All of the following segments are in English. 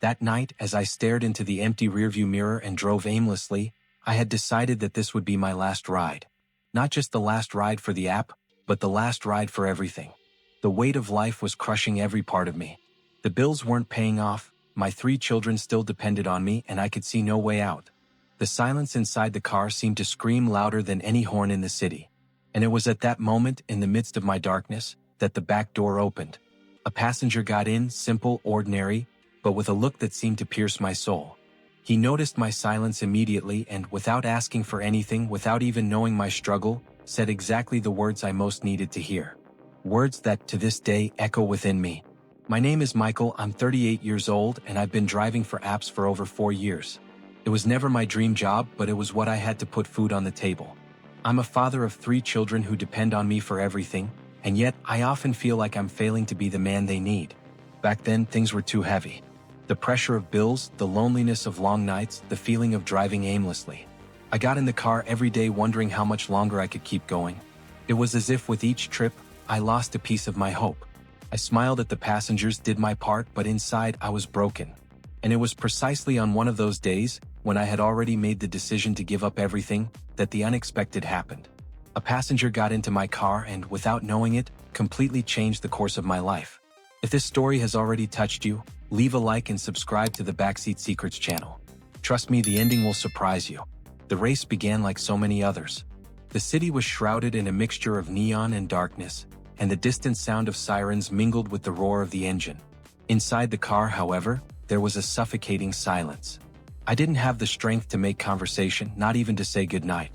That night, as I stared into the empty rearview mirror and drove aimlessly, I had decided that this would be my last ride. Not just the last ride for the app, but the last ride for everything. The weight of life was crushing every part of me. The bills weren't paying off, my 3 children still depended on me, and I could see no way out. The silence inside the car seemed to scream louder than any horn in the city. And it was at that moment, in the midst of my darkness, that the back door opened. A passenger got in, simple, ordinary, but with a look that seemed to pierce my soul. He noticed my silence immediately and, without asking for anything, without even knowing my struggle, said exactly the words I most needed to hear. Words that, to this day, echo within me. My name is Michael, I'm 38 years old, and I've been driving for apps for over 4 years. It was never my dream job, but it was what I had to put food on the table. I'm a father of 3 children who depend on me for everything, and yet I often feel like I'm failing to be the man they need. Back then, things were too heavy. The pressure of bills, the loneliness of long nights, the feeling of driving aimlessly. I got in the car every day wondering how much longer I could keep going. It was as if with each trip, I lost a piece of my hope. I smiled at the passengers, did my part, but inside I was broken. And it was precisely on one of those days, when I had already made the decision to give up everything, that the unexpected happened. A passenger got into my car and, without knowing it, completely changed the course of my life. If this story has already touched you, leave a like and subscribe to the Backseat Secrets channel. Trust me, the ending will surprise you. The race began like so many others. The city was shrouded in a mixture of neon and darkness, and the distant sound of sirens mingled with the roar of the engine. Inside the car, however, there was a suffocating silence. I didn't have the strength to make conversation, not even to say goodnight.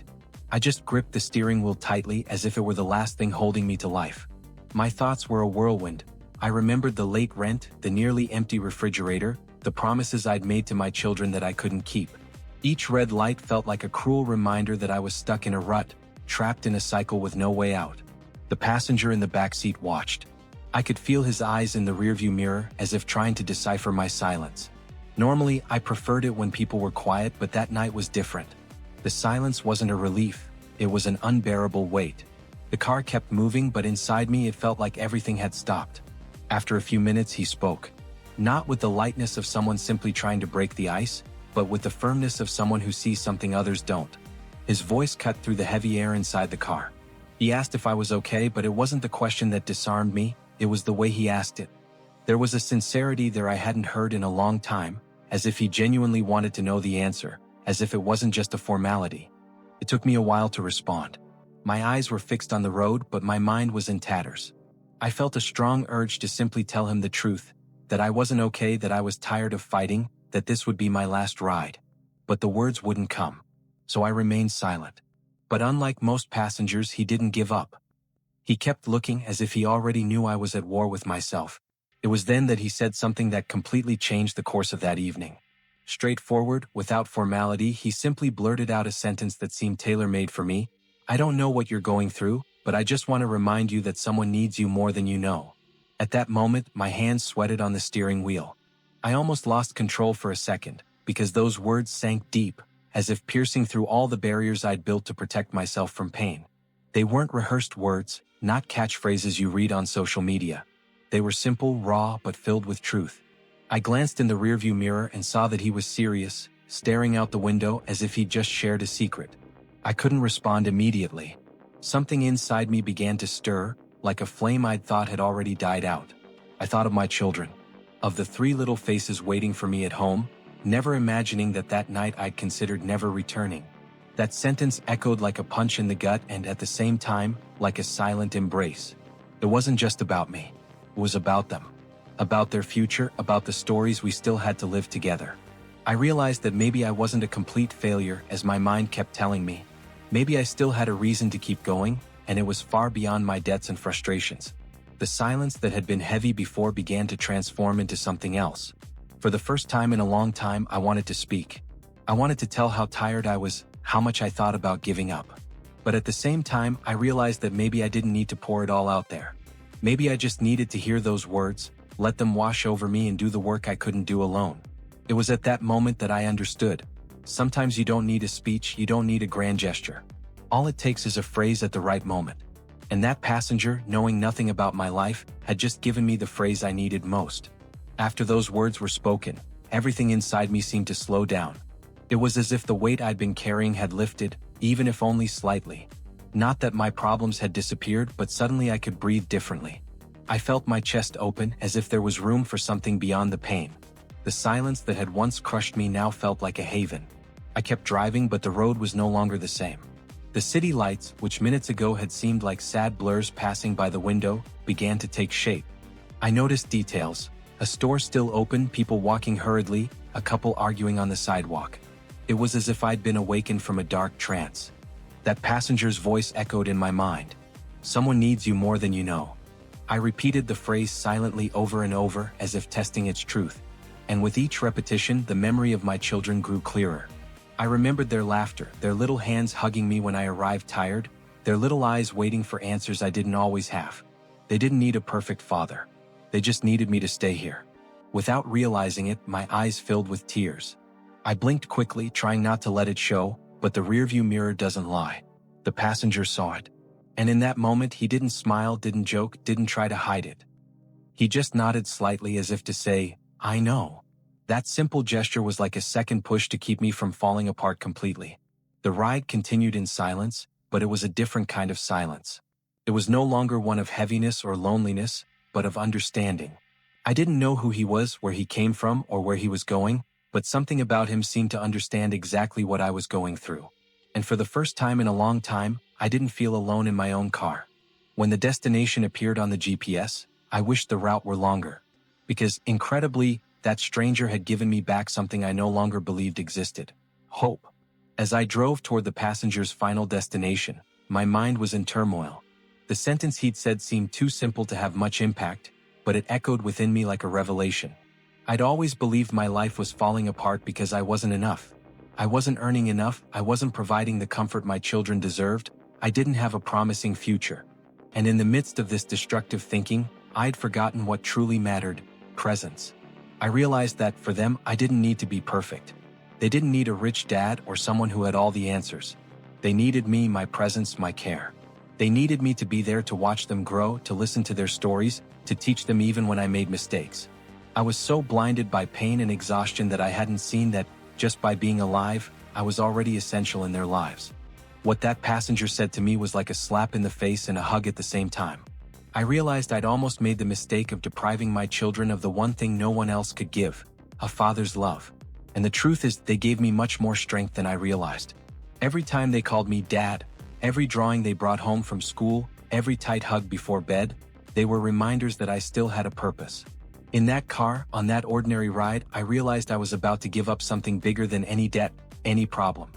I just gripped the steering wheel tightly as if it were the last thing holding me to life. My thoughts were a whirlwind. I remembered the late rent, the nearly empty refrigerator, the promises I'd made to my children that I couldn't keep. Each red light felt like a cruel reminder that I was stuck in a rut, trapped in a cycle with no way out. The passenger in the backseat watched. I could feel his eyes in the rearview mirror, as if trying to decipher my silence. Normally, I preferred it when people were quiet, but that night was different. The silence wasn't a relief, it was an unbearable weight. The car kept moving, but inside me it felt like everything had stopped. After a few minutes, he spoke. Not with the lightness of someone simply trying to break the ice, but with the firmness of someone who sees something others don't. His voice cut through the heavy air inside the car. He asked if I was okay, but it wasn't the question that disarmed me, it was the way he asked it. There was a sincerity there I hadn't heard in a long time, as if he genuinely wanted to know the answer, as if it wasn't just a formality. It took me a while to respond. My eyes were fixed on the road, but my mind was in tatters. I felt a strong urge to simply tell him the truth, that I wasn't okay, that I was tired of fighting, that this would be my last ride. But the words wouldn't come. So I remained silent. But unlike most passengers, he didn't give up. He kept looking as if he already knew I was at war with myself. It was then that he said something that completely changed the course of that evening. Straightforward, without formality, he simply blurted out a sentence that seemed tailor-made for me. I don't know what you're going through, but I just want to remind you that someone needs you more than you know. At that moment, my hands sweated on the steering wheel. I almost lost control for a second, because those words sank deep, as if piercing through all the barriers I'd built to protect myself from pain. They weren't rehearsed words, not catchphrases you read on social media. They were simple, raw, but filled with truth. I glanced in the rearview mirror and saw that he was serious, staring out the window as if he'd just shared a secret. I couldn't respond immediately. Something inside me began to stir, like a flame I'd thought had already died out. I thought of my children, of the 3 little faces waiting for me at home, never imagining that night I'd considered never returning. That sentence echoed like a punch in the gut and, at the same time, like a silent embrace. It wasn't just about me. It was about them. About their future, about the stories we still had to live together. I realized that maybe I wasn't a complete failure, as my mind kept telling me. Maybe I still had a reason to keep going, and it was far beyond my debts and frustrations. The silence that had been heavy before began to transform into something else. For the first time in a long time, I wanted to speak. I wanted to tell how tired I was, how much I thought about giving up. But at the same time, I realized that maybe I didn't need to pour it all out there. Maybe I just needed to hear those words, let them wash over me and do the work I couldn't do alone. It was at that moment that I understood. Sometimes you don't need a speech, you don't need a grand gesture. All it takes is a phrase at the right moment. And that passenger, knowing nothing about my life, had just given me the phrase I needed most. After those words were spoken, everything inside me seemed to slow down. It was as if the weight I'd been carrying had lifted, even if only slightly. Not that my problems had disappeared, but suddenly I could breathe differently. I felt my chest open, as if there was room for something beyond the pain. The silence that had once crushed me now felt like a haven. I kept driving, but the road was no longer the same. The city lights, which minutes ago had seemed like sad blurs passing by the window, began to take shape. I noticed details: a store still open, people walking hurriedly, a couple arguing on the sidewalk. It was as if I'd been awakened from a dark trance. That passenger's voice echoed in my mind. "Someone needs you more than you know." I repeated the phrase silently over and over, as if testing its truth. And with each repetition, the memory of my children grew clearer. I remembered their laughter, their little hands hugging me when I arrived tired, their little eyes waiting for answers I didn't always have. They didn't need a perfect father. They just needed me to stay here. Without realizing it, my eyes filled with tears. I blinked quickly, trying not to let it show, but the rearview mirror doesn't lie. The passenger saw it. And in that moment, he didn't smile, didn't joke, didn't try to hide it. He just nodded slightly, as if to say, "I know." That simple gesture was like a second push to keep me from falling apart completely. The ride continued in silence, but it was a different kind of silence. It was no longer one of heaviness or loneliness, but of understanding. I didn't know who he was, where he came from, or where he was going, but something about him seemed to understand exactly what I was going through. And for the first time in a long time, I didn't feel alone in my own car. When the destination appeared on the GPS, I wished the route were longer. Because, incredibly, that stranger had given me back something I no longer believed existed: hope. As I drove toward the passenger's final destination, my mind was in turmoil. The sentence he'd said seemed too simple to have much impact, but it echoed within me like a revelation. I'd always believed my life was falling apart because I wasn't enough. I wasn't earning enough, I wasn't providing the comfort my children deserved, I didn't have a promising future. And in the midst of this destructive thinking, I'd forgotten what truly mattered: presence. I realized that, for them, I didn't need to be perfect. They didn't need a rich dad or someone who had all the answers. They needed me, my presence, my care. They needed me to be there to watch them grow, to listen to their stories, to teach them even when I made mistakes. I was so blinded by pain and exhaustion that I hadn't seen that, just by being alive, I was already essential in their lives. What that passenger said to me was like a slap in the face and a hug at the same time. I realized I'd almost made the mistake of depriving my children of the one thing no one else could give: a father's love. And the truth is, they gave me much more strength than I realized. Every time they called me Dad, every drawing they brought home from school, every tight hug before bed, they were reminders that I still had a purpose. In that car, on that ordinary ride, I realized I was about to give up something bigger than any debt, any problem.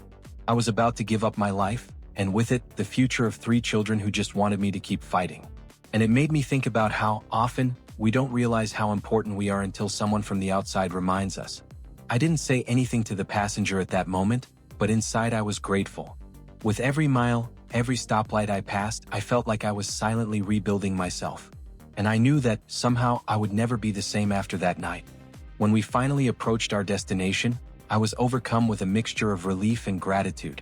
I was about to give up my life, and with it, the future of 3 children who just wanted me to keep fighting. And it made me think about how often we don't realize how important we are until someone from the outside reminds us. I didn't say anything to the passenger at that moment, but inside I was grateful. With every mile, every stoplight I passed, I felt like I was silently rebuilding myself. And I knew that, somehow, I would never be the same after that night. When we finally approached our destination, I was overcome with a mixture of relief and gratitude.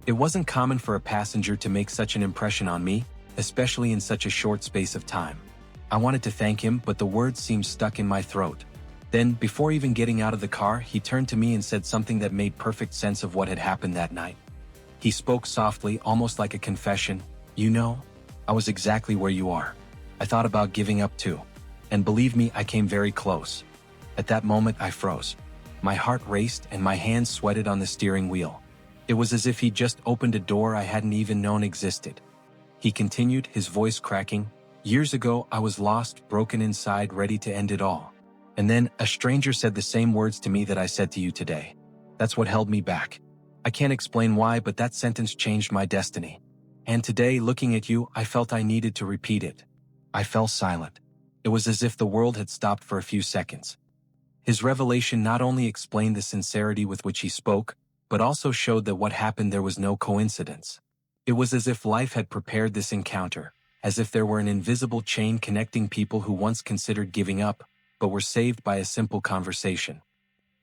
It wasn't common for a passenger to make such an impression on me, especially in such a short space of time. I wanted to thank him, but the words seemed stuck in my throat. Then, before even getting out of the car, he turned to me and said something that made perfect sense of what had happened that night. He spoke softly, almost like a confession. "You know, I was exactly where you are. I thought about giving up too. And believe me, I came very close." At that moment, I froze. My heart raced and my hands sweated on the steering wheel. It was as if he just opened a door I hadn't even known existed. He continued, his voice cracking, "Years ago, I was lost, broken inside, ready to end it all. And then, a stranger said the same words to me that I said to you today. That's what held me back. I can't explain why, but that sentence changed my destiny. And today, looking at you, I felt I needed to repeat it." I fell silent. It was as if the world had stopped for a few seconds. His revelation not only explained the sincerity with which he spoke, but also showed that what happened there was no coincidence. It was as if life had prepared this encounter, as if there were an invisible chain connecting people who once considered giving up, but were saved by a simple conversation.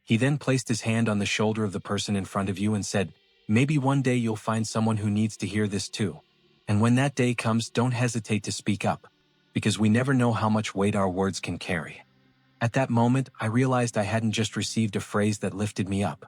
He then placed his hand on the shoulder of the person in front of you and said, "Maybe one day you'll find someone who needs to hear this too. And when that day comes, don't hesitate to speak up, because we never know how much weight our words can carry." At that moment, I realized I hadn't just received a phrase that lifted me up.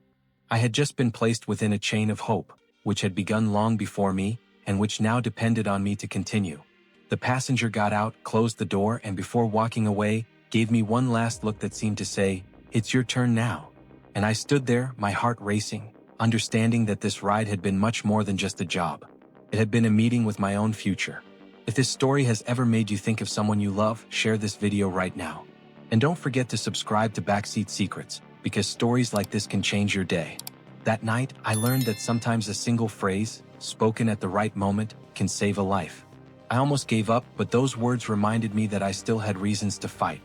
I had just been placed within a chain of hope, which had begun long before me, and which now depended on me to continue. The passenger got out, closed the door, and before walking away, gave me one last look that seemed to say, "It's your turn now." And I stood there, my heart racing, understanding that this ride had been much more than just a job. It had been a meeting with my own future. If this story has ever made you think of someone you love, share this video right now. And don't forget to subscribe to Backseat Secrets, because stories like this can change your day. That night, I learned that sometimes a single phrase, spoken at the right moment, can save a life. I almost gave up, but those words reminded me that I still had reasons to fight.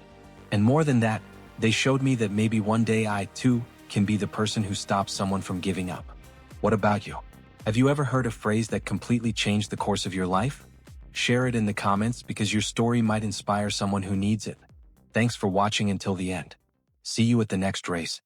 And more than that, they showed me that maybe one day I, too, can be the person who stops someone from giving up. What about you? Have you ever heard a phrase that completely changed the course of your life? Share it in the comments because your story might inspire someone who needs it. Thanks for watching until the end. See you at the next race.